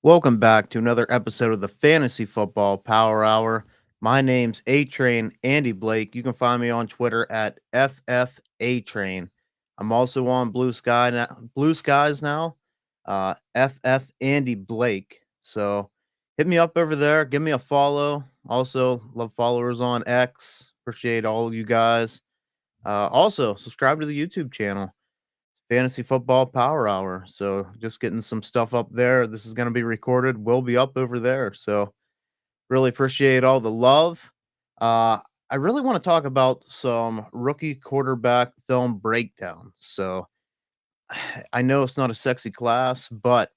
Welcome back to another episode of the Fantasy Football Power Hour. My name's A Train Andy Blake. You can find me on Twitter at FFA Train. I'm also on Blue Skies now. FF Andy Blake. So hit me up over there. Give me a follow. Also, love followers on X. Appreciate all of you guys. Also, subscribe to the YouTube channel. Fantasy Football Power Hour. So just getting some stuff up there. This is going to be recorded. Will be up over there. So really appreciate all the love. Uh, I really want to talk about some rookie quarterback film breakdown. So I know it's not a sexy class, but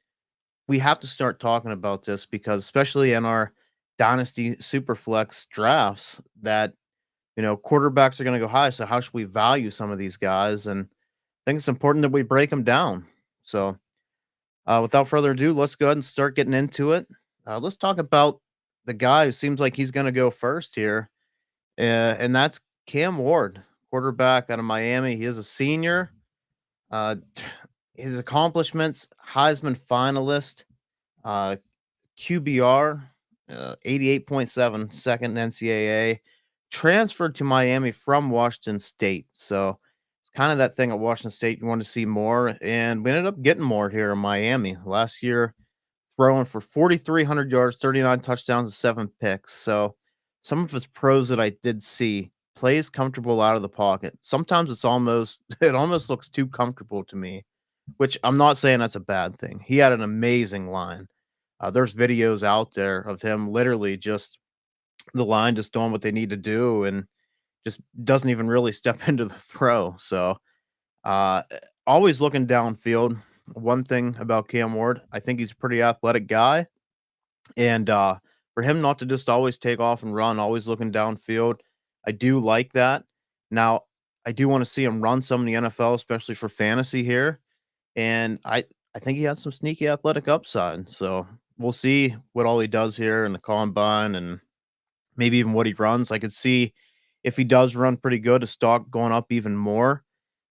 we have to start talking about this because especially in our Dynasty Superflex drafts, that quarterbacks are going to go high. So how should we value some of these guys? And I think it's important that we break them down. So without further ado, let's go ahead and start getting into it. Let's talk about the guy who seems like he's going to go first here, and that's Cam Ward, quarterback out of Miami. He is a senior. Uh, his accomplishments: Heisman finalist, uh, QBR 88.7, second in NCAA, transferred to Miami from Washington State. So it's kind of that thing at Washington State. You want to see more, and we ended up getting more here in Miami last year, throwing for 4,300 yards, 39 touchdowns, and 7 picks. So some of his pros that I did see plays comfortable out of the pocket. Sometimes it's almost it almost looks too comfortable to me, which I'm not saying that's a bad thing. He had an amazing line. There's videos out there of him literally just the line just doing what they need to do and just doesn't even really step into the throw. So uh, always looking downfield. One thing about Cam Ward, I think he's a pretty athletic guy. And for him not to just always take off and run, always looking downfield, I do like that. Now, I do want to see him run some in the NFL, especially for fantasy here. And I think he has some sneaky athletic upside. So we'll see what all he does here in the combine and maybe even what he runs. I could see if he does run pretty good, a stock going up even more.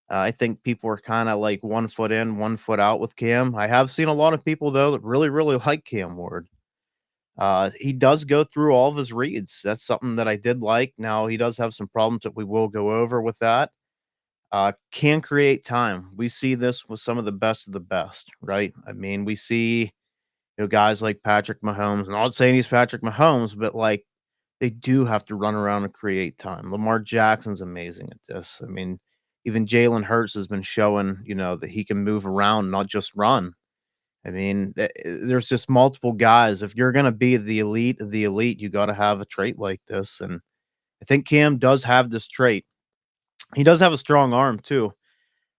I think people are kind of like 1 foot in, 1 foot out with Cam. I have seen a lot of people though that really, really like Cam Ward. He does go through all of his reads. That's something that I did like. Now he does have some problems that we will go over with that. Can create time. We see this with some of the best, right? I mean, we see guys like Patrick Mahomes. I'm not saying he's Patrick Mahomes, but like they do have to run around and create time. Lamar Jackson's amazing at this. I mean, even Jalen Hurts has been showing, that he can move around, not just run. I mean, there's just multiple guys. If you're going to be the elite, you got to have a trait like this. And I think Cam does have this trait. He does have a strong arm too.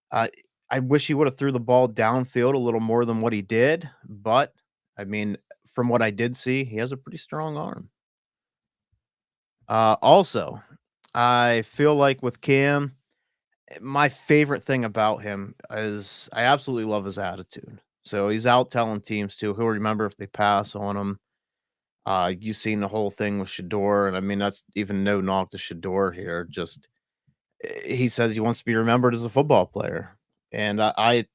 Uh, I wish he would have threw the ball downfield a little more than what he did, but I mean, from what I did see, he has a pretty strong arm. Also, I feel like with Cam, my favorite thing about him is I absolutely love his attitude. So he's out telling teams too. He'll remember if they pass on him. You've seen the whole thing with Shedeur, and I mean that's even no knock to Shedeur here. Just he says he wants to be remembered as a football player, and I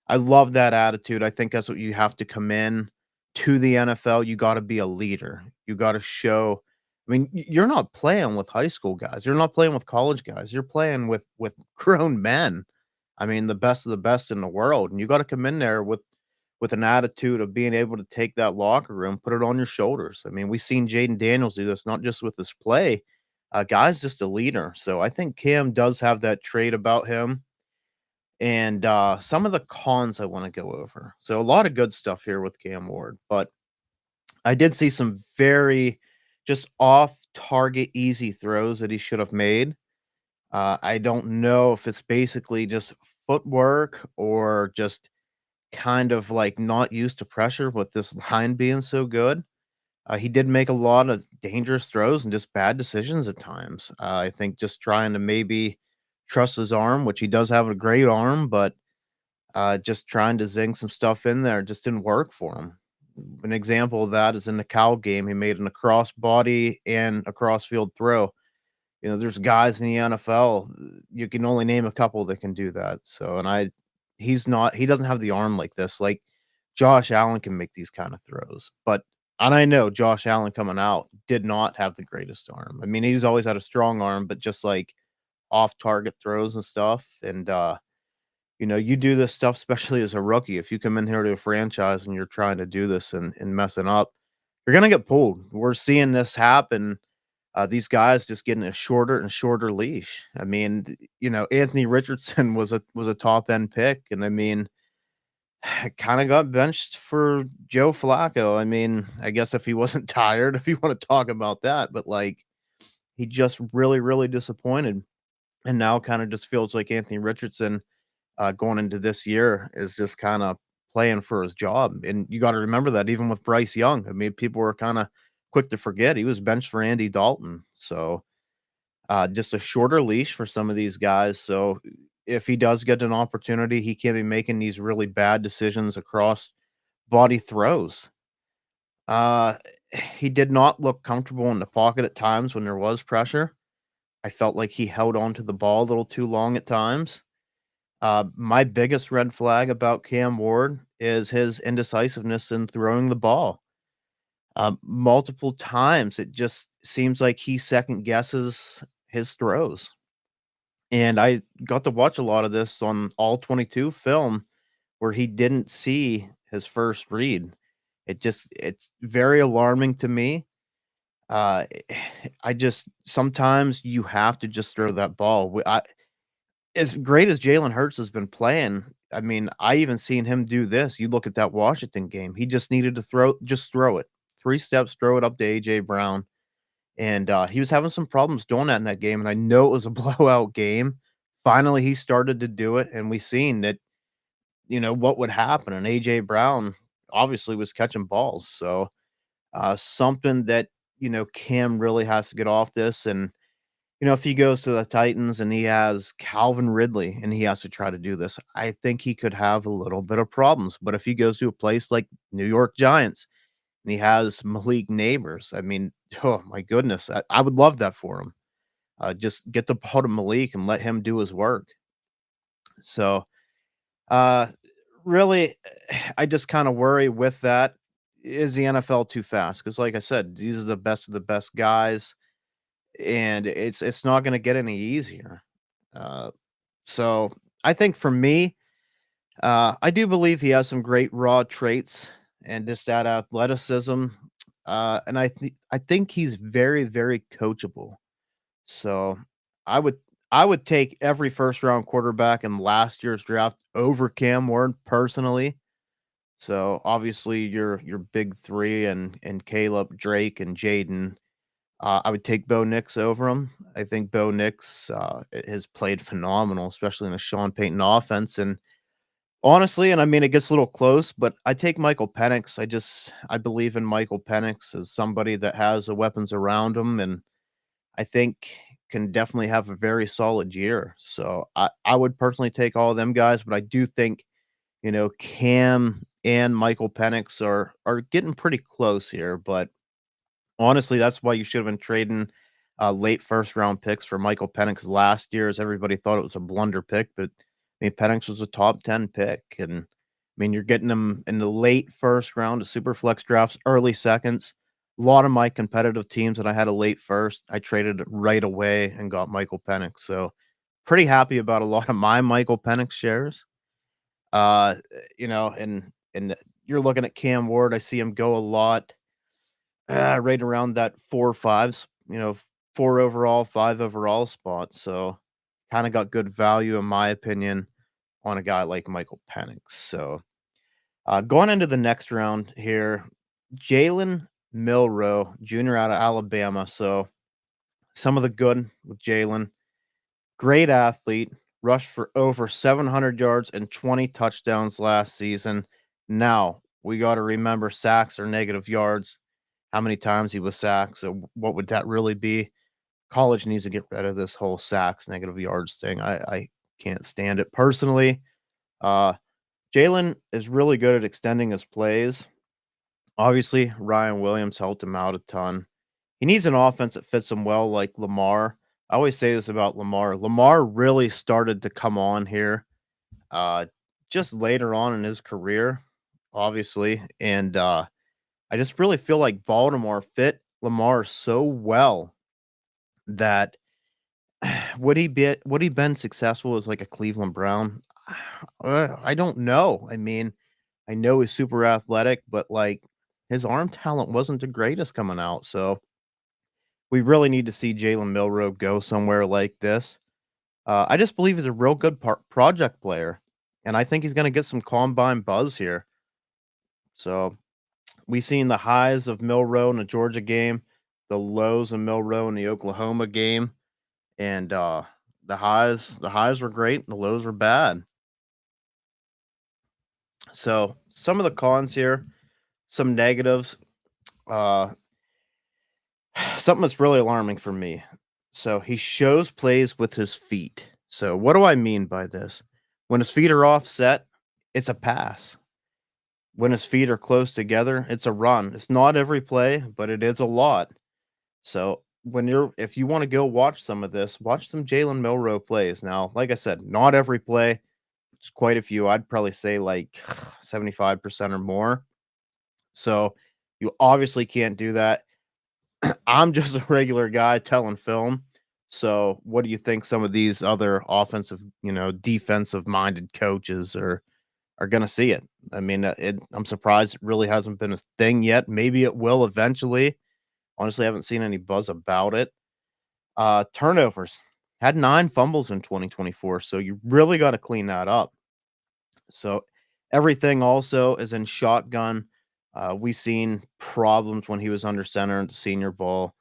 love that attitude. I think that's what you have to come in to the NFL. You got to be a leader. You got to show. I mean, you're not playing with high school guys. You're not playing with college guys. You're playing with grown men. I mean, the best of the best in the world, and you got to come in there with an attitude of being able to take that locker room, put it on your shoulders. I mean, we've seen Jaden Daniels do this, not just with his play. Guy's just a leader. So I think Cam does have that trait about him. And some of the cons I want to go over. So a lot of good stuff here with Cam Ward, but I did see some very just off target easy throws that he should have made. I don't know if it's basically just footwork or just kind of like not used to pressure with this line being so good. He did make a lot of dangerous throws and just bad decisions at times. I think just trying to maybe trust his arm, which he does have a great arm, but just trying to zing some stuff in there just didn't work for him. An example of that is in the Cal game. He made an across body and a cross-field throw. There's guys in the NFL, you can only name a couple that can do that. So, and he doesn't have the arm like this. Like Josh Allen can make these kind of throws, and I know Josh Allen coming out did not have the greatest arm. I mean, he's always had a strong arm, but just like off target throws and stuff. And you do this stuff, especially as a rookie. If you come in here to a franchise and you're trying to do this and messing up, you're gonna get pulled. We're seeing this happen. These guys just getting a shorter and shorter leash. I mean, Anthony Richardson was a top end pick, and I mean, kind of got benched for Joe Flacco. I mean, I guess if he wasn't tired, if you want to talk about that, but like he just really, really disappointed. And now kind of just feels like Anthony Richardson going into this year is just kind of playing for his job. And you got to remember that even with Bryce Young, I mean, people were kind of quick to forget he was benched for Andy Dalton. So just a shorter leash for some of these guys. So if he does get an opportunity, he can't be making these really bad decisions across body throws. Uh, he did not look comfortable in the pocket at times when there was pressure. I felt like he held on to the ball a little too long at times. My biggest red flag about Cam Ward is his indecisiveness in throwing the ball. Multiple times, it just seems like he second guesses his throws. And I got to watch a lot of this on all 22 film where he didn't see his first read. It's very alarming to me. Uh, I just sometimes you have to just throw that ball. As great as Jalen Hurts has been playing, I mean, I even seen him do this. You look at that Washington game, he just needed to throw it. 3 steps, throw it up to AJ Brown, and, he was having some problems doing that in that game, and I know it was a blowout game. Finally, he started to do it, and we seen that, what would happen, and AJ Brown obviously was catching balls, so, something that, Cam really has to get off this. And if he goes to the Titans and he has Calvin Ridley and he has to try to do this, I think he could have a little bit of problems. But if he goes to a place like New York Giants and he has Malik Neighbors, I mean, oh my goodness, I would love that for him. Just get the ball to Malik and let him do his work. So, uh, really, I just kind of worry with that. Is the NFL too fast? Because, like I said, these are the best of the best guys, and it's not going to get any easier. Uh, So, I think for me, I do believe he has some great raw traits and just that athleticism, and I think he's very, very coachable. So, I would I would take every first round quarterback in last year's draft over Cam Ward personally. So, obviously, your big 3 and Caleb, Drake, and Jaden. I would take Bo Nix over him. I think Bo Nix has played phenomenal, especially in a Sean Payton offense. And honestly, and I mean, it gets a little close, but I take Michael Penix. I believe in Michael Penix as somebody that has the weapons around him, and I think can definitely have a very solid year. So I would personally take all of them guys, but I do think Cam and Michael Penix are getting pretty close here, but honestly, that's why you should have been trading, late first round picks for Michael Penix last year, as everybody thought it was a blunder pick, but I mean, Penix was a top 10 pick, and I mean, you're getting him in the late first round of super flex drafts, early seconds. A lot of my competitive teams that I had a late first, I traded right away and got Michael Penix. So pretty happy about a lot of my Michael Penix shares. And you're looking at Cam Ward. I see him go a lot. Right around that 4 5s, 4 overall, 5 overall spot. So kind of got good value, in my opinion, on a guy like Michael Penix. So going into the next round here, Jalen Milrow Jr. out of Alabama. So some of the good with Jalen, great athlete, rushed for over 700 yards and 20 touchdowns last season. Now we got to remember sacks or negative yards, how many times he was sacked. So what would that really be? College needs to get rid of this whole sacks, negative yards thing. I can't stand it personally. Uh, Jalen is really good at extending his plays. Obviously, Ryan Williams helped him out a ton. He needs an offense that fits him well, like Lamar. I always say this about Lamar. Lamar really started to come on here just later on in his career. obviously, and I just really feel like Baltimore fit Lamar so well that would he been successful as like a Cleveland Brown? I don't know. I mean, I know he's super athletic, but like his arm talent wasn't the greatest coming out. So we really need to see Jalen Milroe go somewhere like this. I just believe he's a real good project player, and I think he's going to get some combine buzz here. So we seen the highs of Milroe in the Georgia game, the lows of Milroe in the Oklahoma game, and the highs were great, and the lows were bad. So some of the cons here, some negatives. Uh, Something that's really alarming for me. So he shows plays with his feet. So what do I mean by this? When his feet are offset, it's a pass. When his feet are close together, it's a run. It's not every play, but it is a lot. So if you want to go watch some of this, watch some Jalen Milroe plays. Now, like I said, not every play. It's quite a few. I'd probably say like 75% or more. So you obviously can't do that. I'm just a regular guy telling film. So, what do you think some of these other offensive, defensive minded coaches are going to see it? I mean, I'm surprised it really hasn't been a thing yet. Maybe it will eventually. Honestly, I haven't seen any buzz about it. Turnovers had 9 fumbles in 2024, so you really got to clean that up. So, everything also is in shotgun. We seen problems when he was under center at the Senior Bowl.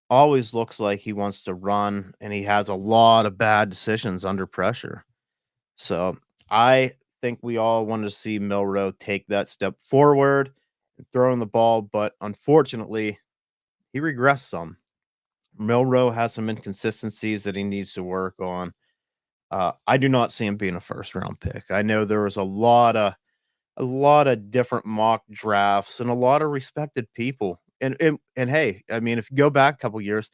Always looks like he wants to run, and he has a lot of bad decisions under pressure. So I think we all want to see Milroe take that step forward and throwing the ball, but unfortunately, he regressed some. Milroe has some inconsistencies that he needs to work on. I do not see him being a first round pick. I know there was a lot of different mock drafts and a lot of respected people. And hey, I mean, if you go back a couple years,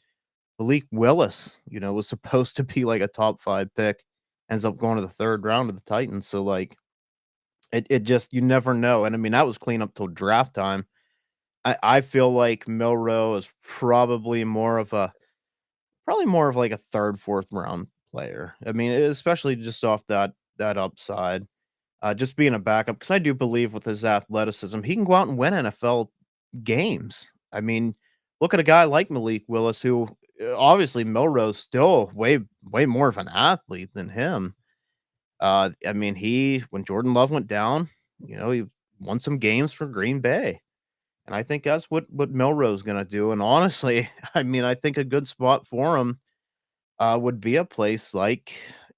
Malik Willis, was supposed to be like a top 5 pick, ends up going to the 3rd round of the Titans, so, like, it just you never know, and I mean, that was clean up till draft time. I feel like Milroe is probably more of, like, a 3rd, 4th round player. I mean, especially just off that upside, just being a backup because I do believe with his athleticism, he can go out and win NFL games. I mean, look at a guy like Malik Willis, who obviously Milroe's still way more of an athlete than him. I mean, when Jordan Love went down, he won some games for Green Bay, and I think that's what Milroe's gonna do. And honestly, I mean, I think a good spot for him would be a place like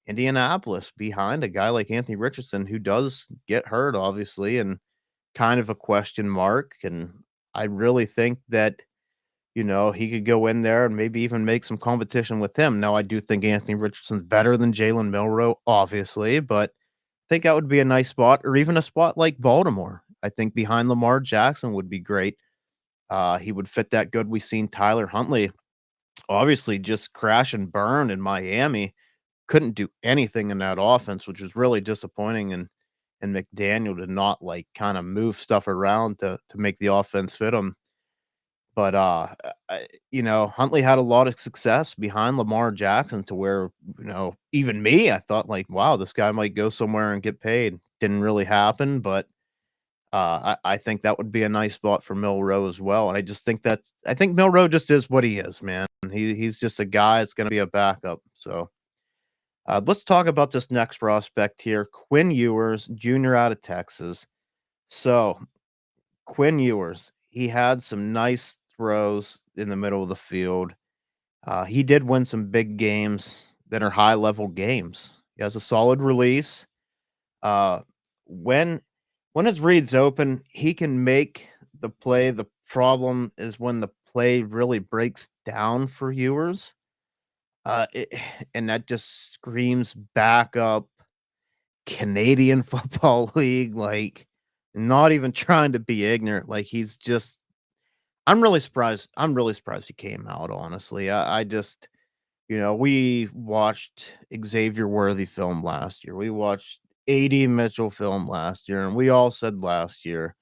Indianapolis behind a guy like Anthony Richardson, who does get hurt, obviously, and kind of a question mark. And I really think that, he could go in there and maybe even make some competition with him. Now, I do think Anthony Richardson's better than Jalen Milroe, obviously, but I think that would be a nice spot, or even a spot like Baltimore. I think behind Lamar Jackson would be great. He would fit that good. We've seen Tyler Huntley obviously just crash and burn in Miami. Couldn't do anything in that offense, which was really disappointing. And McDaniel did not like kind of move stuff around to make the offense fit him. But Huntley had a lot of success behind Lamar Jackson to where, even me, I thought like, wow, this guy might go somewhere and get paid. Didn't really happen, but I think that would be a nice spot for Milroe as well. And I think Milroe just is what he is, man. He's just a guy that's going to be a backup. So let's talk about this next prospect here, Quinn Ewers, junior out of Texas. So Quinn Ewers, he had some nice throws in the middle of the field. He did win some big games that are high level games. He has a solid release. Uh, when when his reads open, he can make the play. The problem is when the play really breaks down for Ewers. It, and that just screams backup Canadian Football League. Like, not even trying to be ignorant. Like, he's just I'm really surprised. I'm really surprised he came out, honestly. I just, we watched Xavier Worthy film last year. We watched AD Mitchell film last year, and we all said last year,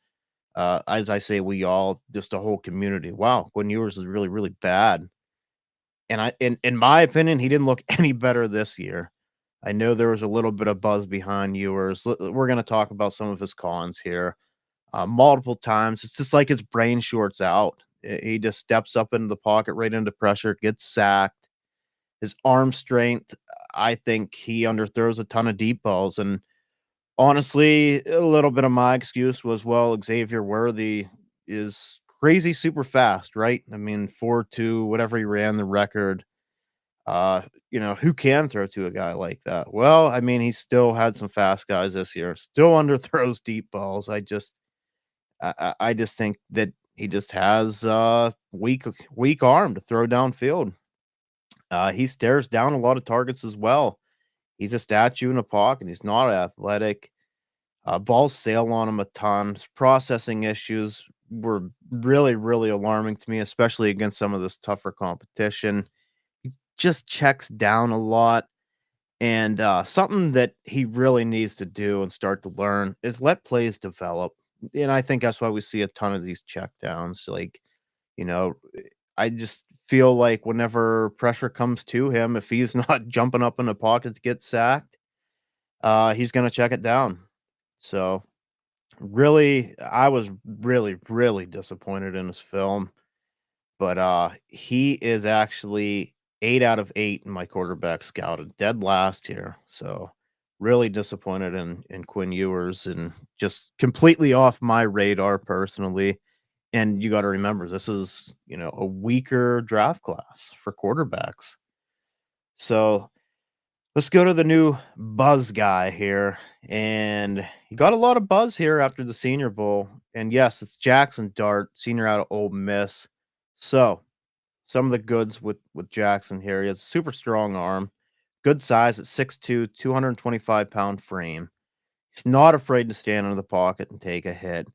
as I say, we all, just the whole community, wow, Quinn Ewers is really, really bad. And in my opinion, he didn't look any better this year. I know there was a little bit of buzz behind Ewers. We're going to talk about some of his cons here. Multiple times, it's just like his brain shorts out. He just steps up into the pocket, right into pressure, gets sacked. His arm strength, I think he underthrows a ton of deep balls. And honestly, a little bit of my excuse was, well, Xavier Worthy is crazy super fast, right? I mean, 4.2, whatever he ran the record. Who can throw to a guy like that? Well, I mean, he still had some fast guys this year, still underthrows deep balls. I just think that he just has weak arm to throw downfield. He stares down a lot of targets as well. He's a statue in a pocket. He's not athletic. Balls sail on him a ton. His processing issues were really, really alarming to me, especially against some of this tougher competition. Just checks down a lot. And something that he really needs to do and start to learn is let plays develop. And I think that's why we see a ton of these checkdowns. Like, you know, I just feel like whenever pressure comes to him, if he's not jumping up in the pocket to get sacked, he's going to check it down. So, really, I was really, really disappointed in his film. But, he is actually 8 out of 8 in my quarterback scouted, dead last here, so really disappointed in Quinn Ewers and just completely off my radar personally, and you gotta remember, this is, a weaker draft class for quarterbacks. So, let's go to the new buzz guy here, and he got a lot of buzz here after the Senior Bowl, and yes, it's Jaxon Dart, senior out of Ole Miss. So some of the goods with Jackson here. He has a super strong arm, good size at 6'2", 225-pound frame. He's not afraid to stand in the pocket and take a hit.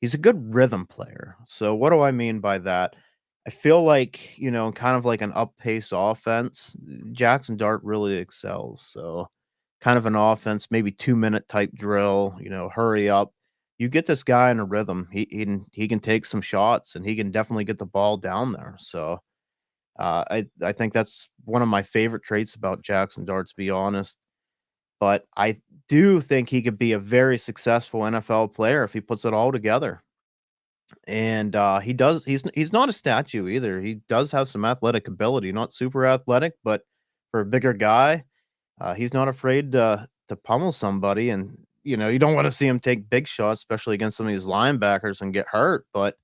He's a good rhythm player. So what do I mean by that? I feel like, kind of like an up-pace offense, Jackson Dart really excels. So kind of an offense, maybe 2-minute type drill, hurry up. You get this guy in a rhythm. He can take some shots and he can definitely get the ball down there. So I think that's one of my favorite traits about Jackson Dart, to be honest. But I do think he could be a very successful NFL player if he puts it all together. And he does. He's not a statue either. He does have some athletic ability, not super athletic, but for a bigger guy, he's not afraid to pummel somebody. And you don't want to see him take big shots, especially against some of these linebackers and get hurt. But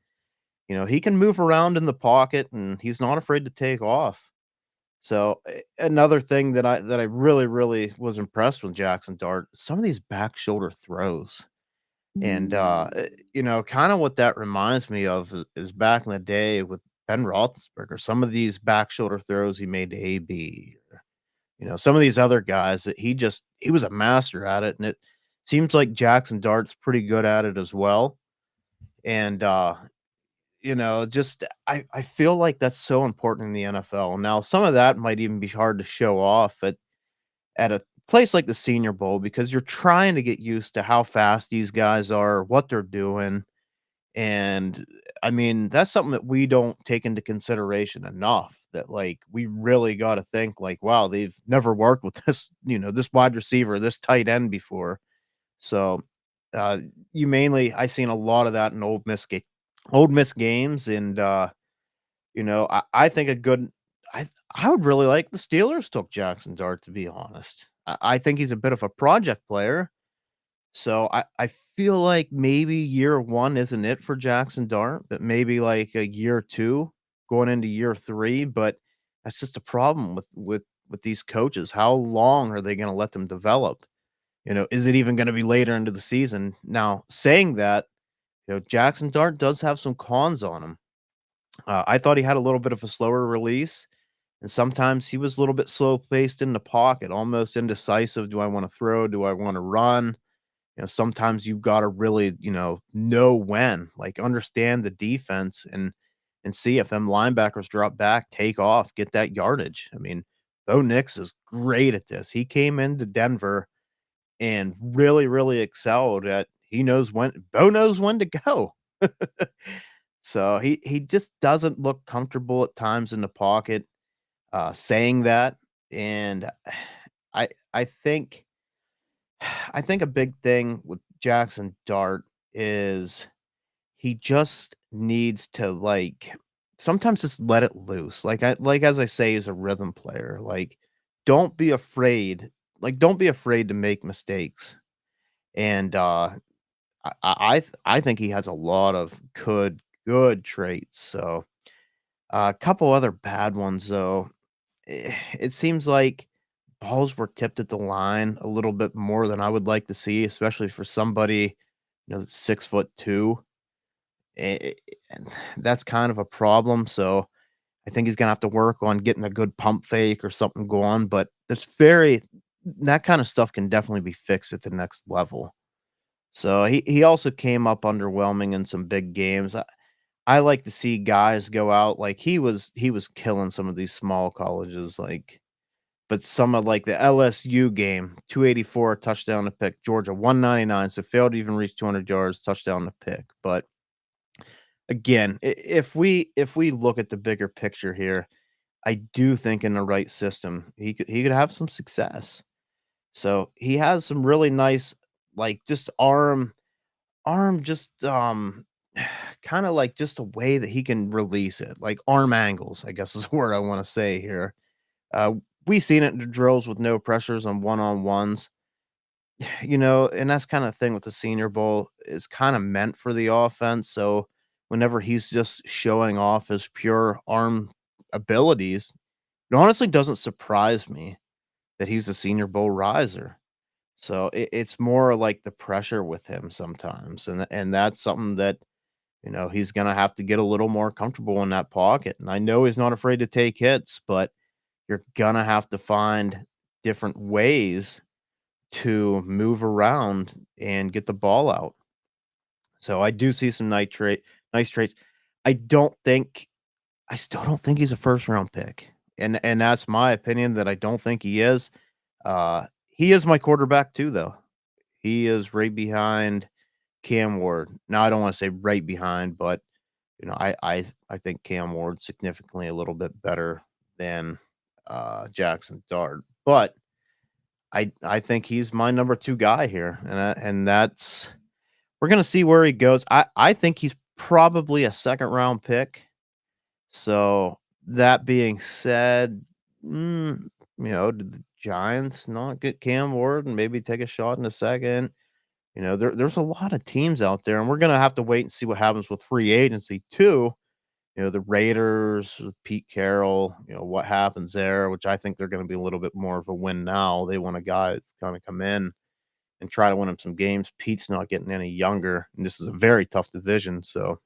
he can move around in the pocket, and he's not afraid to take off. So, another thing that I really, really was impressed with Jackson Dart, some of these back shoulder throws. And, kinda what that reminds me of is back in the day with Ben Roethlisberger, some of these back shoulder throws he made to AB, some of these other guys that he was a master at it, and it seems like Jackson Dart's pretty good at it as well. And, just I feel like that's so important in the NFL. Now, some of that might even be hard to show off at a place like the Senior Bowl because you're trying to get used to how fast these guys are, what they're doing, and I mean, that's something that we don't take into consideration enough, that, like, we really gotta think, like, "Wow, they've never worked with this, this wide receiver, this tight end before." So, you mainly I seen a lot of that in Old Miss games, and, I think a good I would really like the Steelers took Jackson Dart, to be honest. I think he's a bit of a project player, so I feel like maybe year 1 isn't it for Jackson Dart, but maybe, like, a year 2 going into year 3, but that's just a problem with these coaches. How long are they gonna let them develop? Is it even gonna be later into the season? Now, saying that, Jackson Dart does have some cons on him. I thought he had a little bit of a slower release, and sometimes he was a little bit slow paced in the pocket, almost indecisive. Do I want to throw? Do I want to run? Sometimes you've got to really, know when, like understand the defense and see if them linebackers drop back, take off, get that yardage. I mean, Bo Nix is great at this. He came into Denver and really, really excelled at he knows when Bo knows when to go. So he just doesn't look comfortable at times in the pocket, saying that, and I think I think a big thing with Jackson Dart is he just needs to, like, sometimes just let it loose. Like, as I say, he's a rhythm player. Like, don't be afraid don't be afraid to make mistakes. And, I think he has a lot of good traits. So, a couple other bad ones, though. It seems like balls were tipped at the line a little bit more than I would like to see, especially for somebody, that's 6'2". Eh, and that's kind of a problem, so I think he's gonna have to work on getting a good pump fake or something going, but that kind of stuff can definitely be fixed at the next level. So he also came up underwhelming in some big games. I like to see guys go out like he was killing some of these small colleges, like but some of like the LSU game, 284 touchdown to pick, Georgia 199, so failed to even reach 200 yards, touchdown to pick. But again, if we look at the bigger picture here, I do think in the right system, he could have some success. So he has some really nice, like just arm just kind of like just a way that he can release it, like arm angles, I guess is the word I want to say here. Uh, we seen it in the drills with no pressures on ones, and that's kind of thing with the Senior Bowl is kind of meant for the offense. So whenever he's just showing off his pure arm abilities, it honestly doesn't surprise me that he's a Senior Bowl riser. So it's more like the pressure with him sometimes, and that's something that he's gonna have to get a little more comfortable in that pocket. And I know he's not afraid to take hits, but you're gonna have to find different ways to move around and get the ball out. So I do see some nice traits. I don't think I still don't think he's a first round pick. And that's my opinion that I don't think he is. He is my quarterback too, though. He is right behind Cam Ward. Now I don't want to say right behind, but I think Cam Ward's significantly a little bit better than Jackson Dart. But I think he's my number 2 guy here, and that's we're gonna see where he goes. I think he's probably a second round pick. So, that being said, did the Giants not get Cam Ward and maybe take a shot in a second? There's a lot of teams out there, and we're gonna have to wait and see what happens with free agency too. The Raiders with Pete Carroll, what happens there, which I think they're gonna be a little bit more of a win now. They want a guy that's gonna come in and try to win him some games. Pete's not getting any younger, and this is a very tough division. So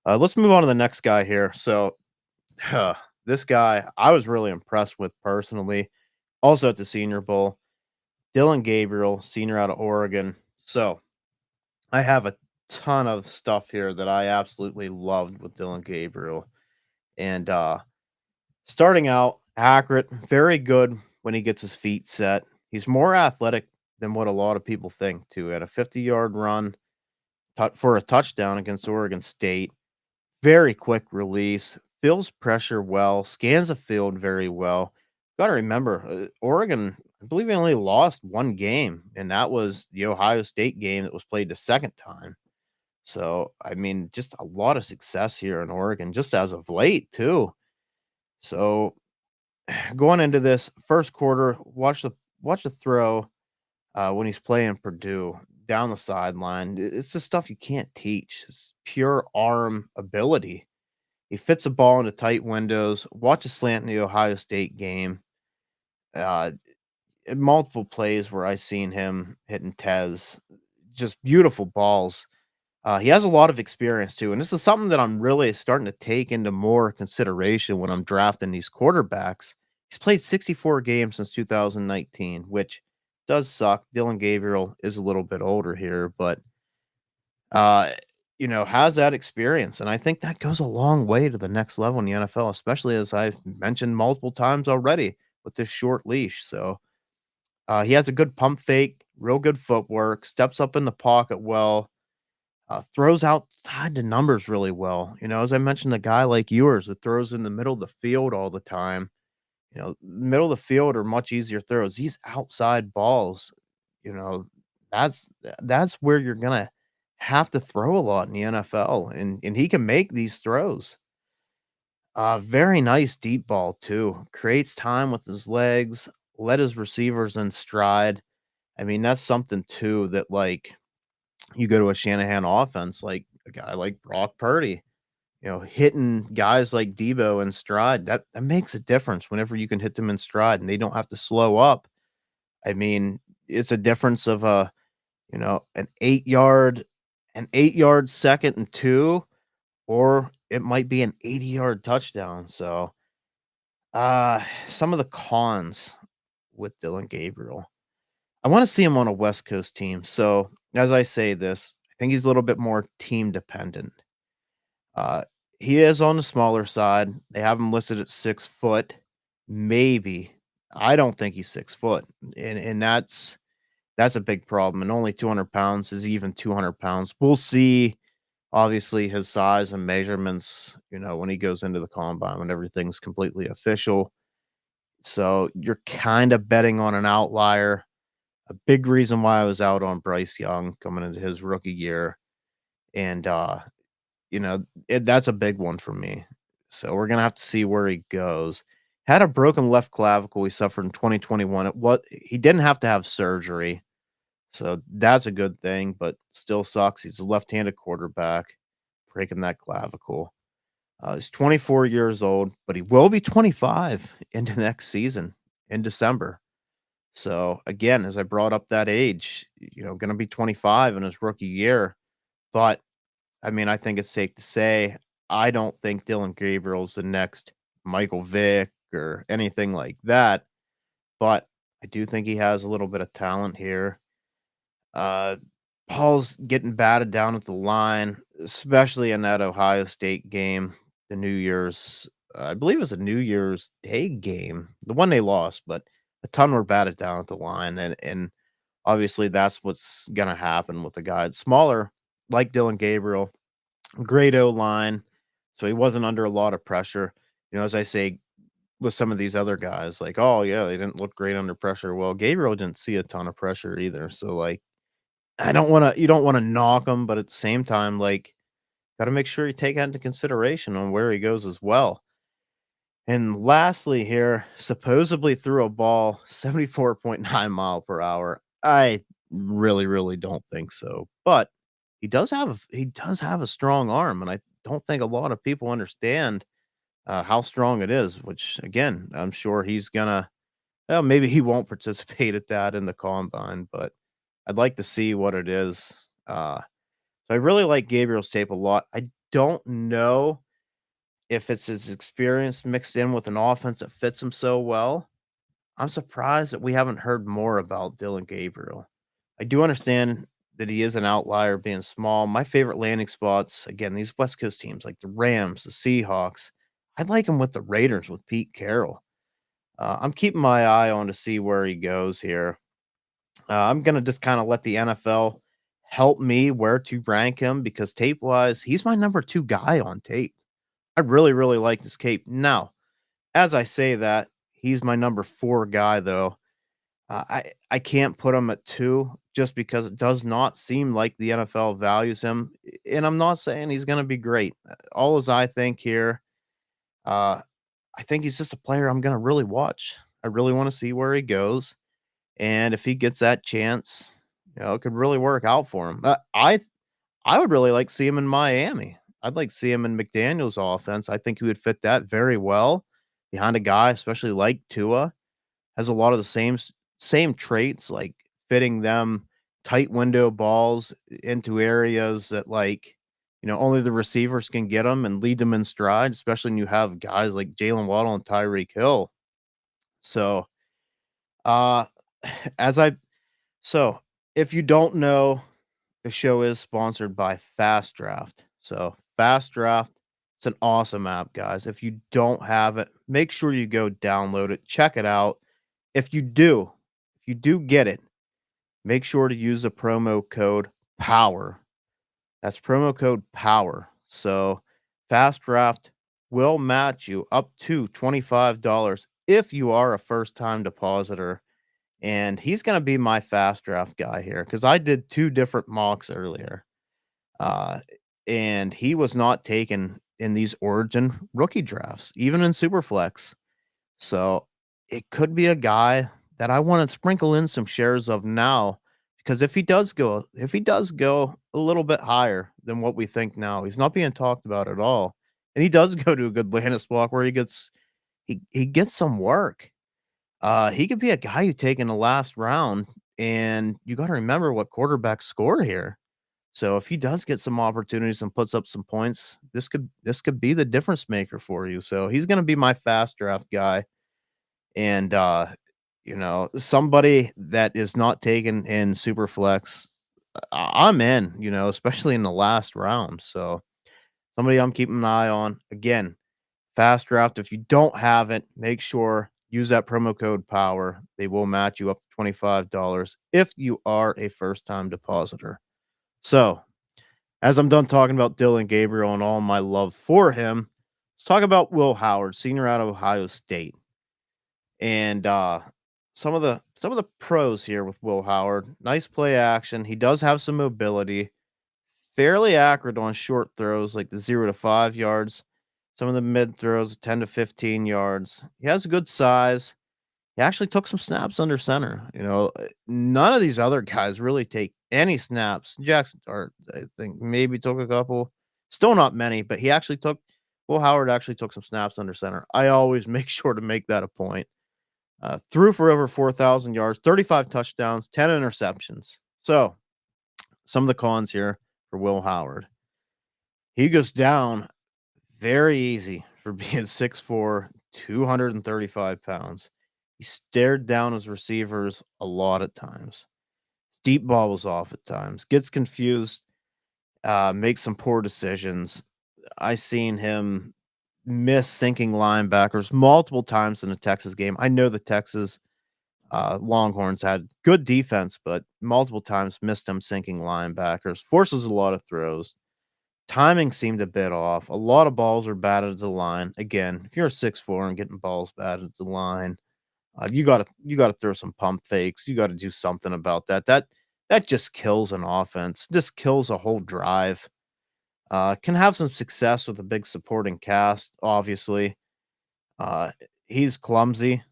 let's move on to the next guy here. So this guy I was really impressed with personally. Also at the Senior Bowl, Dylan Gabriel, senior out of Oregon. So I have a ton of stuff here that I absolutely loved with Dylan Gabriel. And starting out, accurate, very good when he gets his feet set. He's more athletic than what a lot of people think, too. At a 50-yard run for a touchdown against Oregon State, very quick release, feels pressure well, scans the field very well. Got to remember, Oregon, I believe he only lost one game, and that was the Ohio State game that was played the second time. So, I mean, just a lot of success here in Oregon, just as of late, too. So, going into this first quarter, watch the throw when he's playing Purdue down the sideline. It's the stuff you can't teach. It's pure arm ability. He fits a ball into tight windows. Watch a slant in the Ohio State game. Uh, multiple plays where I seen him hitting Tez, just beautiful balls. He has a lot of experience too, and this is something that I'm really starting to take into more consideration when I'm drafting these quarterbacks. He's played 64 games since 2019, which does suck. Dylan Gabriel is a little bit older here, but uh, has that experience, and I think that goes a long way to the next level in the NFL, especially as I've mentioned multiple times already with this short leash. So He has a good pump fake, real good footwork, steps up in the pocket well, throws outside the numbers really well. As I mentioned, a guy like yours that throws in the middle of the field all the time. Middle of the field are much easier throws. These outside balls, you know, that's where you're gonna have to throw a lot in the NFL, and he can make these throws. Very nice deep ball too. Creates time with his legs, let his receivers in stride. I mean, that's something too that like you go to a Shanahan offense, like a guy like Brock Purdy, hitting guys like Debo in stride, that makes a difference whenever you can hit them in stride and they don't have to slow up. I mean, it's a difference of an 8-yard second and 2, or it might be an 80-yard touchdown. So, some of the cons with Dylan Gabriel. I wanna see him on a West Coast team. So, as I say this, I think he's a little bit more team dependent. Uh, he is on the smaller side. They have him listed at 6 foot, maybe. I don't think he's 6 foot, and that's a big problem, and only 200 pounds is even 200 pounds. We'll see, obviously, his size and measurements, when he goes into the combine, when everything's completely official. So, you're kinda betting on an outlier. A big reason why I was out on Bryce Young coming into his rookie year, and, that's a big one for me. So we're gonna have to see where he goes. Had a broken left clavicle he suffered in 2021. He didn't have to have surgery, so that's a good thing, but still sucks. He's a left-handed quarterback, breaking that clavicle. He's 24 years old, but he will be 25 into next season in December. So again, as I brought up that age, gonna be 25 in his rookie year, but I mean, I think it's safe to say I don't think Dylan Gabriel's the next Michael Vick or anything like that, but I do think he has a little bit of talent here. Uh, Paul's getting batted down at the line, especially in that Ohio State game, the New Year's, I believe it was a New Year's Day game, the one they lost, but a ton were batted down at the line, and obviously that's what's gonna happen with the guy that's smaller, like Dylan Gabriel. Great O-line, so he wasn't under a lot of pressure. As I say with some of these other guys, like, "Oh, yeah, they didn't look great under pressure." Well, Gabriel didn't see a ton of pressure either, so, like, I don't wanna you don't wanna knock him, but at the same time, like, gotta make sure you take that into consideration on where he goes as well. And lastly here, supposedly threw a ball 74.9 mile per hour. I really, really don't think so, but he does have a strong arm, and I don't think a lot of people understand, how strong it is, which, again, I'm sure he's gonna well, maybe he won't participate at that in the combine, but I'd like to see what it is. So I really like Gabriel's tape a lot. I don't know if it's his experience mixed in with an offense that fits him so well. I'm surprised that we haven't heard more about Dylan Gabriel. I do understand that he is an outlier being small. My favorite landing spots, again, these West Coast teams like the Rams, the Seahawks. I'd like him with the Raiders with Pete Carroll. I'm keeping my eye on to see where he goes here. I'm gonna just kind of let the NFL help me where to rank him because tape wise, he's my number 2 guy on tape. I really, really like this cape. Now, as I say that, he's my number 4 guy, though. I can't put him at 2 just because it does not seem like the NFL values him, and I'm not saying he's gonna be great. All as I think here, uh, I think he's just a player I'm gonna really watch. I really wanna see where he goes, and if he gets that chance, it could really work out for him. I would really like to see him in Miami. I'd like to see him in McDaniel's offense. I think he would fit that very well behind a guy, especially like Tua, has a lot of the same traits, like fitting them tight window balls into areas that like, only the receivers can get them and lead them in stride, especially when you have guys like Jalen Waddle and Tyreek Hill. So, uh, as I so if you don't know, the show is sponsored by Fast Draft. So, Fast Draft, it's an awesome app, guys. If you don't have it, make sure you go download it, check it out. If you do, you do get it, make sure to use the promo code POWER. That's promo code POWER. So Fast Draft will match you up to $25 if you are a first time depositor. And he's going to be my Fast Draft guy here because I did two different mocks earlier. Uh, and he was not taken in these Origin rookie drafts, even in Superflex. So it could be a guy that I want to sprinkle in some shares of now because if he does go a little bit higher than what we think now, he's not being talked about at all. And he does go to a good landing spot where he gets some work. He could be a guy you take in the last round, and you got to remember what quarterbacks score here. So if he does get some opportunities and puts up some points, this could be the difference maker for you. So he's going to be my fast draft guy. And, somebody that is not taken in super flex, I'm in, especially in the last round. So somebody I'm keeping an eye on. Again, fast draft. If you don't have it, make sure use that promo code POWER. They will match you up to $25 if you are a first time depositor. So as I'm done talking about Dylan Gabriel and all my love for him, let's talk about Will Howard, senior out of Ohio State. And some of the pros here with Will Howard, nice play action. He does have some mobility, fairly accurate on short throws like the 0 to 5 yards. Some of the mid throws, 10 to 15 yards. He has a good size. He actually took some snaps under center. None of these other guys really take any snaps. Jaxon Dart, I think, maybe took a couple. Still not many, but Will Howard actually took some snaps under center. I always make sure to make that a point. Threw for over 4,000 yards, 35 touchdowns, 10 interceptions. So, some of the cons here for Will Howard. He goes down very easy for being 6'4", 235 pounds. He stared down his receivers a lot at times. His deep ball was off at times. Gets confused, makes some poor decisions. I seen him miss sinking linebackers multiple times in the Texas game. I know the Texas Longhorns had good defense, but multiple times missed him sinking linebackers. Forces a lot of throws. Timing seemed a bit off. A lot of balls were batted at the line. Again, if you're a 6'4" and getting balls batted at the line, you gotta throw some pump fakes. You gotta do something about that. That just kills an offense. Just kills a whole drive. Can have some success with a big supporting cast, obviously. Uh, he's clumsy.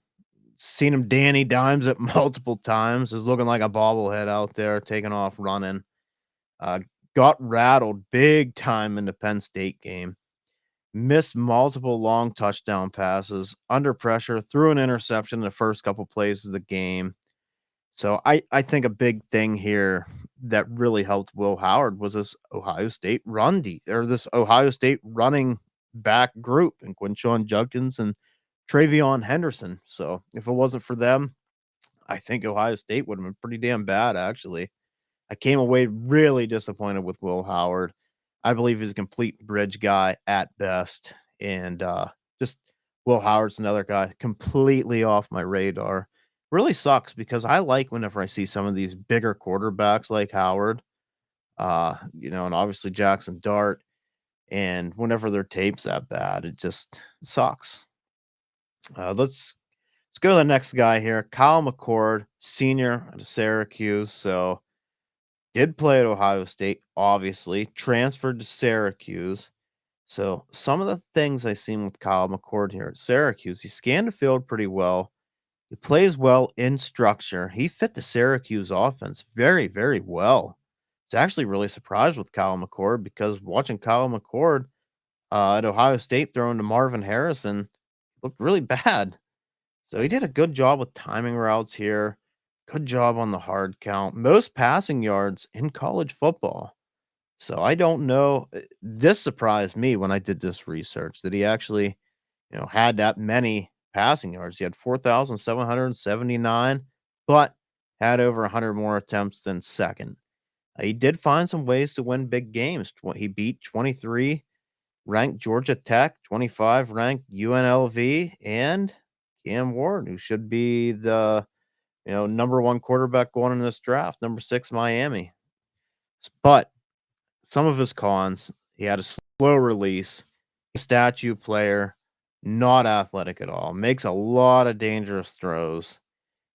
Seen him Danny Dimes it multiple times. Is looking like a bobblehead out there, taking off running. Uh, got rattled big time in the Penn State game. Missed multiple long touchdown passes under pressure, threw an interception in the first couple plays of the game. So I think a big thing here that really helped Will Howard was this Ohio State this Ohio State running back group and Quinshon Judkins and Travion Henderson. So if it wasn't for them, I think Ohio State would have been pretty damn bad, actually. I came away really disappointed with Will Howard. I believe he's a complete bridge guy at best. And just Will Howard's another guy completely off my radar. Really sucks because I like whenever I see some of these bigger quarterbacks like Howard, and obviously Jaxon Dart. And whenever their tape's that bad, it just sucks. Let's go to the next guy here. Kyle McCord, senior at Syracuse. So did play at Ohio State, obviously, transferred to Syracuse. So some of the things I seen with Kyle McCord here at Syracuse, he scanned the field pretty well. He plays well in structure. He fit the Syracuse offense very, very well. It's actually really surprised with Kyle McCord because watching Kyle McCord at Ohio State throwing to Marvin Harrison looked really bad. So he did a good job with timing routes here. Good job on the hard count. Most passing yards in college football. So I don't know. This surprised me when I did this research that he actually, had that many passing yards. He had 4,779, but had over 100 more attempts than second. He did find some ways to win big games. He beat 23 ranked Georgia Tech, 25 ranked UNLV, and Cam Ward, who should be the Number one quarterback going in this draft, number six, Miami. But some of his cons, he had a slow release, statue player, not athletic at all, makes a lot of dangerous throws.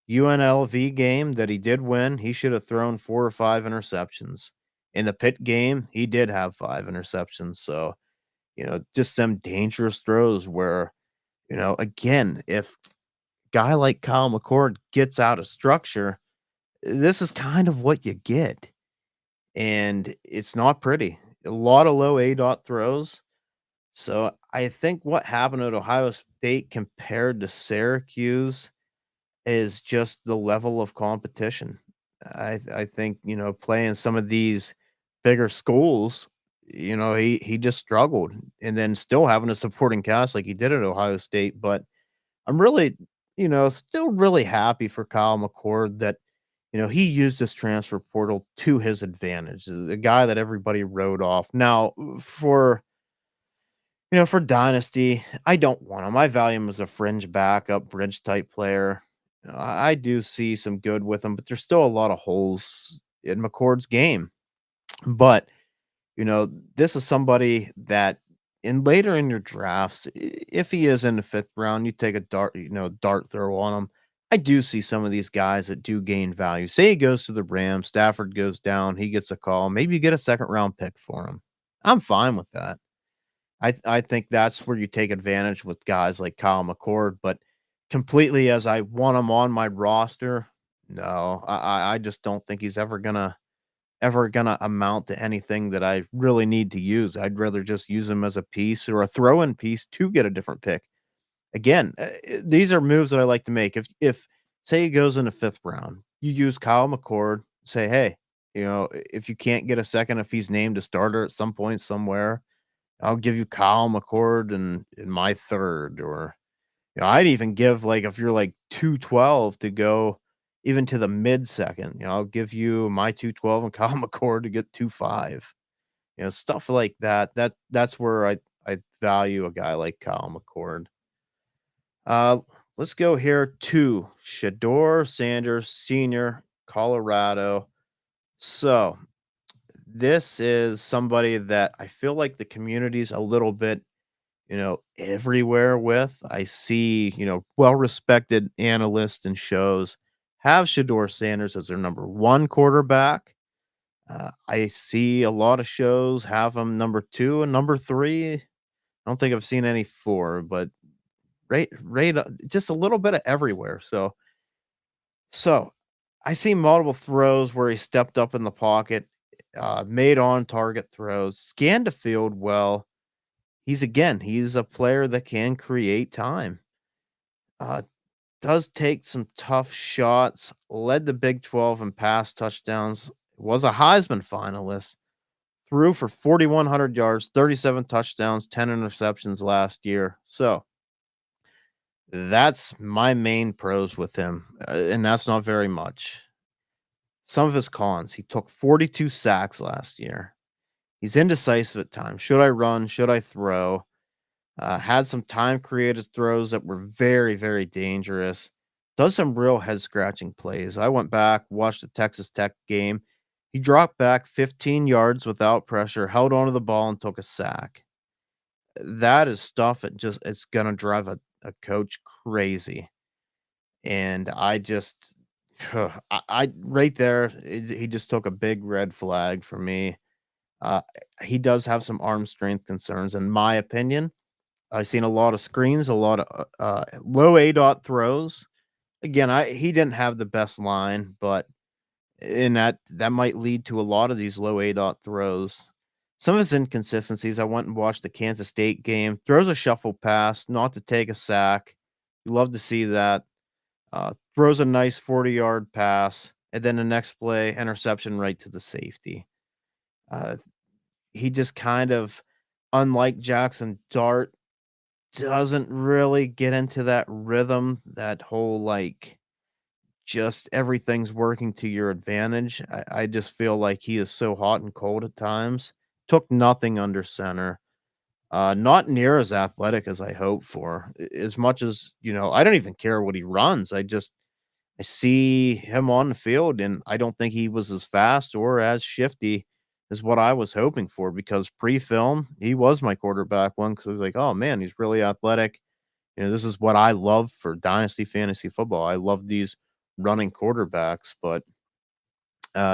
UNLV game that he did win, he should have thrown 4 or 5 interceptions. In the Pitt game, he did have 5 interceptions, so, just them dangerous throws where, again, if guy like Kyle McCord gets out of structure, this is kind of what you get, and it's not pretty. A lot of low A dot throws. So I think what happened at Ohio State compared to Syracuse is just the level of competition. I think, playing some of these bigger schools, he just struggled and then still having a supporting cast like he did at Ohio State. But I'm really, still really happy for Kyle McCord that, he used this transfer portal to his advantage. The guy that everybody wrote off. Now, for Dynasty, I don't want him. I value him as a fringe backup, bridge type player. I do see some good with him, but there's still a lot of holes in McCord's game. But, this is somebody that in later in your drafts, if he is in the fifth round, you take a dart throw on him. I do see some of these guys that do gain value. Say he goes to the Rams, Stafford goes down, he gets a call. Maybe you get a second round pick for him. I'm fine with that. I think that's where you take advantage with guys like Kyle McCord, but completely as I want him on my roster, no, I just don't think he's ever gonna amount to anything that I really need to use. I'd rather just use him as a piece or a throw-in piece to get a different pick. Again, these are moves that I like to make. If say he goes in the fifth round, you use Kyle McCord, say, hey, if you can't get a second, if he's named a starter at some point somewhere, I'll give you Kyle McCord in my third, or I'd even give like if you're like 212 to go even to the mid second, I'll give you my 212 and Kyle McCord to get 2-5. Stuff like that. That's where I value a guy like Kyle McCord. Uh let's go here to Shedeur Sanders, senior, Colorado. So this is somebody that I feel like the community's a little bit everywhere with. I see, well-respected analysts and shows have Shedeur Sanders as their number one quarterback. I see a lot of shows have him number two and number three. I don't think I've seen any four, but right, just a little bit of everywhere. So I see multiple throws where he stepped up in the pocket, made on target throws, scanned the field well. He's a player that can create time. Uh, does take some tough shots, led the Big 12 in pass touchdowns, was a Heisman finalist, threw for 4,100 yards, 37 touchdowns, 10 interceptions last year. So that's my main pros with him, and that's not very much. Some of his cons, he took 42 sacks last year. He's indecisive at times. Should I run? Should I throw? Had some time created throws that were very, very dangerous. Does some real head scratching plays. I went back, watched the Texas Tech game. He dropped back 15 yards without pressure, held onto the ball, and took a sack. That is stuff that just it's gonna drive a coach crazy. And I just I right there, he just took a big red flag for me. Uh, he does have some arm strength concerns, in my opinion. I've seen a lot of screens, a lot of, low A dot throws. Again, he didn't have the best line, but in that might lead to a lot of these low A dot throws. Some of his inconsistencies, I went and watched the Kansas State game, throws a shuffle pass, not to take a sack. You love to see that. Throws a nice 40-yard pass, and then the next play, interception right to the safety. Uh, he just kind of, unlike Jaxon Dart, doesn't really get into that rhythm, that whole, like, just everything's working to your advantage. I just feel like he is so hot and cold at times. Took nothing under center. Not near as athletic as I hoped for. As much as, I don't even care what he runs. I see him on the field, and I don't think he was as fast or as shifty as what I was hoping for because pre-film, he was my quarterback one because I was like, "Oh, man, he's really athletic." This is what I love for dynasty fantasy football. I love these running quarterbacks, but,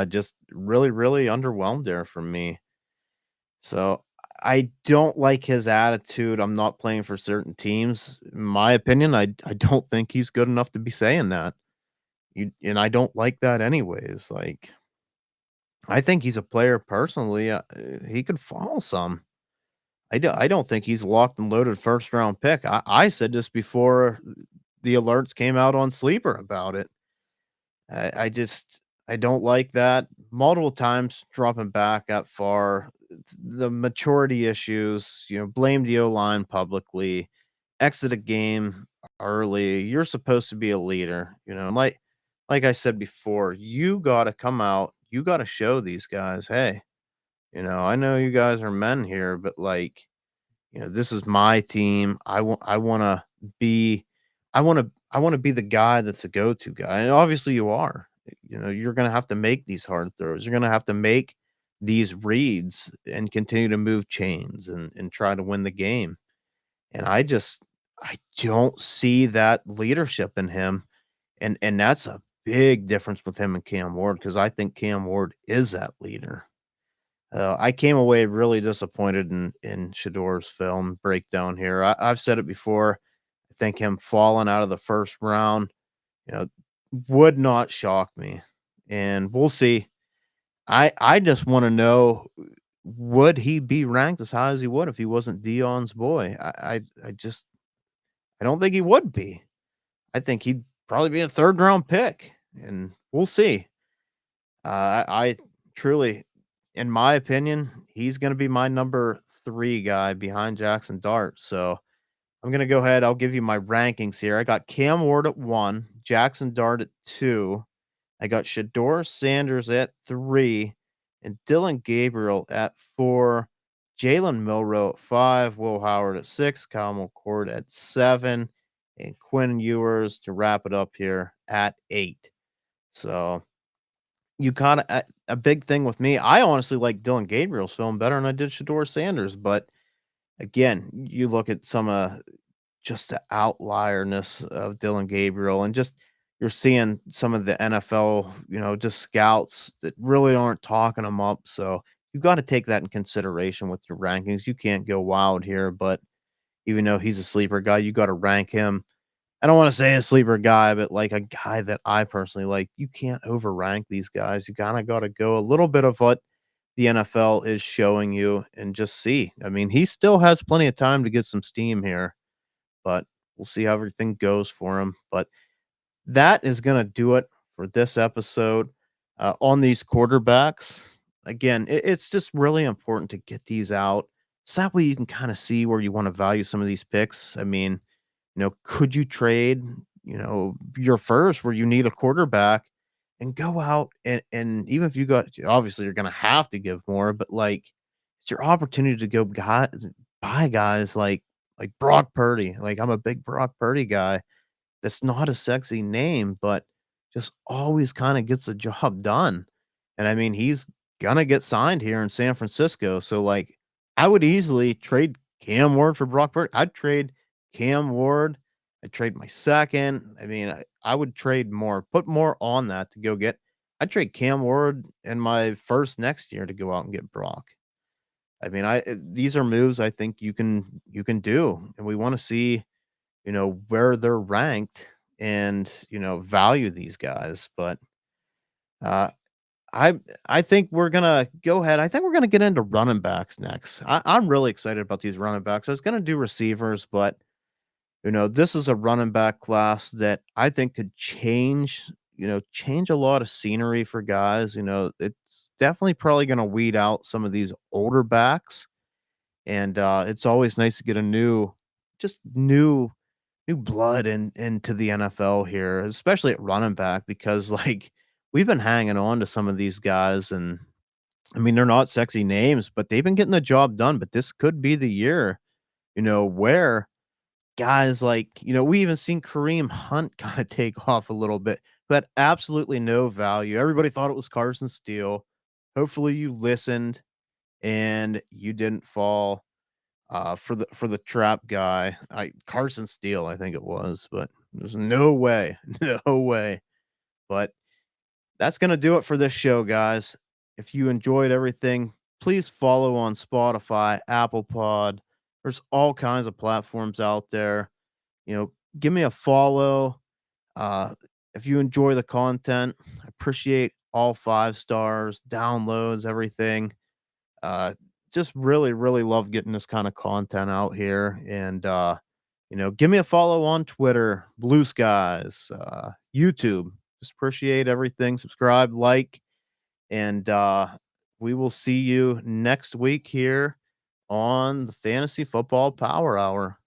just really, really underwhelmed there for me. So, I don't like his attitude. I'm not playing for certain teams. In my opinion, I don't think he's good enough to be saying that. And I don't like that anyways. Like, I think he's a player personally. He could fall some. I don't think he's locked and loaded first round pick. I said this before the alerts came out on Sleeper about it. I don't like that. Multiple times dropping back that far. The maturity issues, blame the O line publicly, exit a game early. You're supposed to be a leader, and like I said before, you gotta come out, you gotta show these guys, hey, I know you guys are men here, but like this is my team. Be I wanna be the guy that's a go-to guy, and obviously you are. You're gonna have to make these hard throws. You're gonna have to make these reads and continue to move chains and try to win the game. And I don't see that leadership in him, and that's a big difference with him and Cam Ward because I think Cam Ward is that leader. I came away really disappointed in Shedeur's film breakdown here. I've said it before. I think him falling out of the first round, you know, would not shock me, and we'll see. I just want to know, would he be ranked as high as he would if he wasn't Dion's boy? I don't think he would be. I think he'd probably be a third round pick, and we'll see. I truly, in my opinion, he's gonna be my number 3 guy behind Jaxon Dart, so I'm gonna go ahead, I'll give you my rankings here. I got Cam Ward at 1, Jaxon Dart at 2, I got Shedeur Sanders at 3, and Dylan Gabriel at 4, Jalen Milrow at 5, Will Howard at 6, Kyle McCord at 7, and Quinn Ewers to wrap it up here at 8. So you kinda a big thing with me, I honestly like Dylan Gabriel's film better than I did Shedeur Sanders, but again, you look at some, just the outlierness of Dylan Gabriel and just you're seeing some of the NFL, just scouts that really aren't talking him up, so you gotta take that in consideration with your rankings, you can't go wild here, but even though he's a sleeper guy, you gotta rank him. I don't wanna say a sleeper guy, but like a guy that I personally like. You can't overrank these guys. You kinda gotta go a little bit of what the NFL is showing you and just see. I mean, he still has plenty of time to get some steam here, but we'll see how everything goes for him. But that is gonna do it for this episode, on these quarterbacks. Again, it's just really important to get these out, so that way you can kinda see where you wanna value some of these picks. I mean, could you trade, your first where you need a quarterback and go out and even if you got obviously you're gonna have to give more, but like it's your opportunity to go buy guys like Brock Purdy. Like I'm a big Brock Purdy guy. That's not a sexy name, but just always kind of gets the job done. And I mean, he's gonna get signed here in San Francisco. So like I would easily trade Cam Ward for Brock Purdy. I'd trade Cam Ward. I'd trade my second. I mean, I would trade more, put more on that to go get. I'd trade Cam Ward and my first next year to go out and get Brock. I mean, these are moves I think you can do, and we want to see where they're ranked and, value these guys. But uh, I think we're gonna go ahead. I think we're gonna get into running backs next. I'm really excited about these running backs. I was gonna do receivers, but this is a running back class that I think could change a lot of scenery for guys. It's definitely probably gonna weed out some of these older backs. And it's always nice to get a just new blood into the NFL here, especially at running back, because like we've been hanging on to some of these guys, and I mean they're not sexy names, but they've been getting the job done. But this could be the year, where guys like we even seen Kareem Hunt kind of take off a little bit. but absolutely no value. Everybody thought it was Carson Steele. Hopefully you listened and you didn't fall for the trap guy. Carson Steele, I think it was, but there's no way, no way. But that's gonna do it for this show, guys. If you enjoyed everything, please follow on Spotify, Apple Pod. There's all kinds of platforms out there. Give me a follow. Uh, if you enjoy the content, I appreciate all 5 stars, downloads, everything. Uh, just really, really love getting this kind of content out here. And give me a follow on Twitter, Blue Skies, YouTube. Just appreciate everything. Subscribe, like, and we will see you next week here on the Fantasy Football Power Hour.